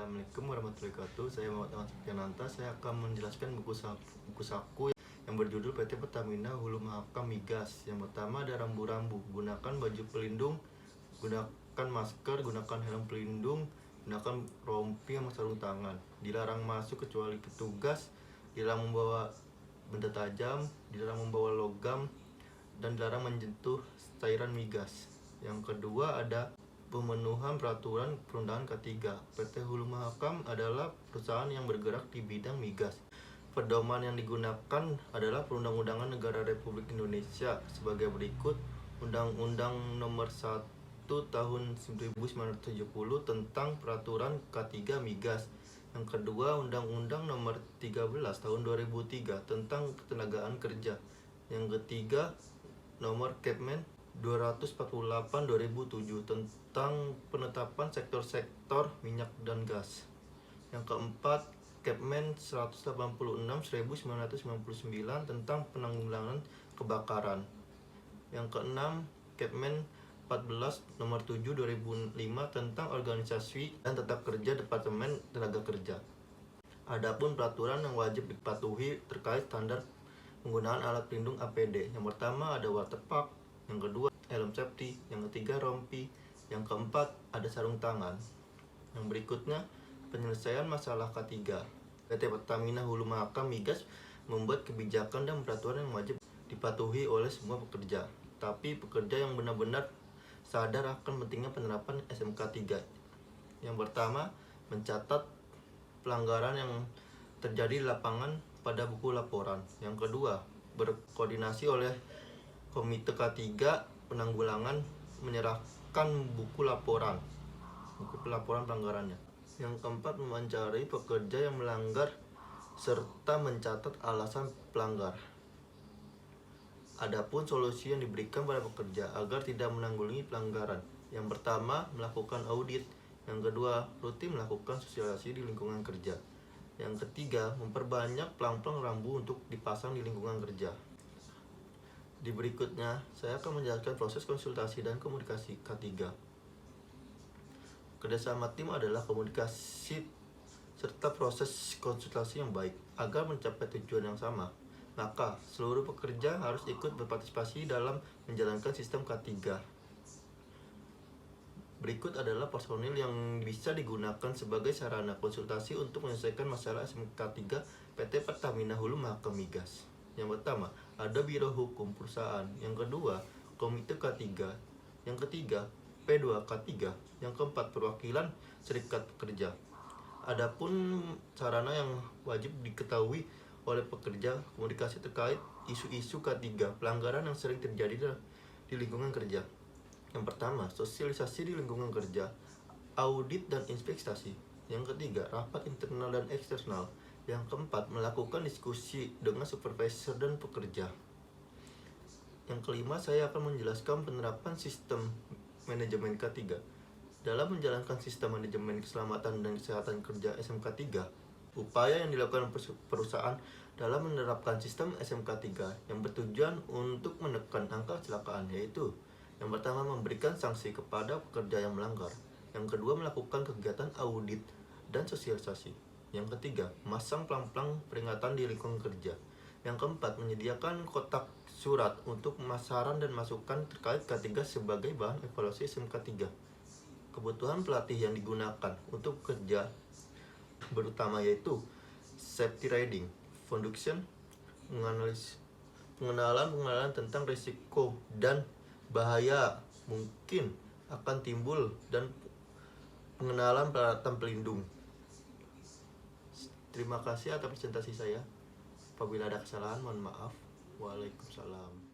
Assalamualaikum warahmatullahi wabarakatuh. Saya Muhammad Ahmad. Saya akan menjelaskan buku saku yang berjudul PT Pertamina Hulu Mahakam Migas. Yang pertama ada rambu-rambu. Gunakan baju pelindung, gunakan masker, gunakan helm pelindung, gunakan rompi sama sarung tangan. Dilarang masuk kecuali petugas, dilarang membawa benda tajam, dilarang membawa logam, dan dilarang menyentuh cairan migas. Yang kedua ada pemenuhan peraturan perundangan K3. PT Hulu Mahakam adalah perusahaan yang bergerak di bidang migas. Pedoman yang digunakan adalah Perundang-undangan Negara Republik Indonesia sebagai berikut: Undang-Undang Nomor 1 Tahun 1970 tentang Peraturan K3 Migas. Yang kedua, Undang-Undang Nomor 13 Tahun 2003 tentang Ketenagaan Kerja. Yang ketiga, Nomor Kepmen 248 2007 tentang penetapan sektor-sektor minyak dan gas. Yang keempat, Kepmen 186 1999 tentang penanggulangan kebakaran. Yang keenam, Kepmen 14 nomor 7 2005 tentang organisasi dan tata kerja Departemen Tenaga Kerja. Adapun peraturan yang wajib dipatuhi terkait standar penggunaan alat pelindung APD. Yang pertama ada waterpark, yang kedua helm safety, yang ketiga rompi, yang keempat ada sarung tangan. Yang berikutnya penyelesaian masalah K3. PT Pertamina Hulu Mahakam Migas membuat kebijakan dan peraturan yang wajib dipatuhi oleh semua pekerja. Tapi pekerja yang benar-benar sadar akan pentingnya penerapan SMK 3. Yang pertama, mencatat pelanggaran yang terjadi di lapangan pada buku laporan. Yang kedua, berkoordinasi oleh Komite K3 penanggulangan menyerahkan buku laporan pelanggarannya. Yang keempat, mewawancari pekerja yang melanggar serta mencatat alasan pelanggar. Adapun solusi yang diberikan pada pekerja agar tidak menanggulangi pelanggaran. Yang pertama, melakukan audit. Yang kedua, rutin melakukan sosialisasi di lingkungan kerja. Yang ketiga, memperbanyak pelang-pelang rambu untuk dipasang di lingkungan kerja. Di berikutnya, saya akan menjelaskan proses konsultasi dan komunikasi K3. Kerjasama tim adalah komunikasi serta proses konsultasi yang baik agar mencapai tujuan yang sama. Maka, seluruh pekerja harus ikut berpartisipasi dalam menjalankan sistem K3. Berikut adalah personil yang bisa digunakan sebagai sarana konsultasi untuk menyelesaikan masalah SMK 3 PT Pertamina Hulu Mahakam Migas. Yang pertama, ada Biro Hukum Perusahaan. Yang kedua, Komite K3. Yang ketiga, P2K3. Yang keempat, perwakilan serikat pekerja. Adapun sarana yang wajib diketahui oleh pekerja, komunikasi terkait isu-isu K3, pelanggaran yang sering terjadi di lingkungan kerja. Yang pertama, sosialisasi di lingkungan kerja, audit dan inspeksi. Yang ketiga, rapat internal dan eksternal. Yang keempat, melakukan diskusi dengan supervisor dan pekerja. Yang kelima, saya akan menjelaskan penerapan sistem manajemen K3. Dalam menjalankan sistem manajemen keselamatan dan kesehatan kerja SMK 3, upaya yang dilakukan perusahaan dalam menerapkan sistem SMK 3 yang bertujuan untuk menekan angka kecelakaan, yaitu yang pertama, memberikan sanksi kepada pekerja yang melanggar. Yang kedua, melakukan kegiatan audit dan sosialisasi. Yang ketiga, memasang pelang-pelang peringatan di lingkungan kerja. Yang keempat, menyediakan kotak surat untuk pemasaran dan masukan terkait K3 sebagai bahan evaluasi SMK 3. Kebutuhan pelatih yang digunakan untuk kerja berutama yaitu safety riding, foundation, pengenalan tentang risiko dan bahaya mungkin akan timbul, dan pengenalan peralatan pelindung. Terima kasih atas presentasi saya. Apabila ada kesalahan, mohon maaf. Waalaikumsalam.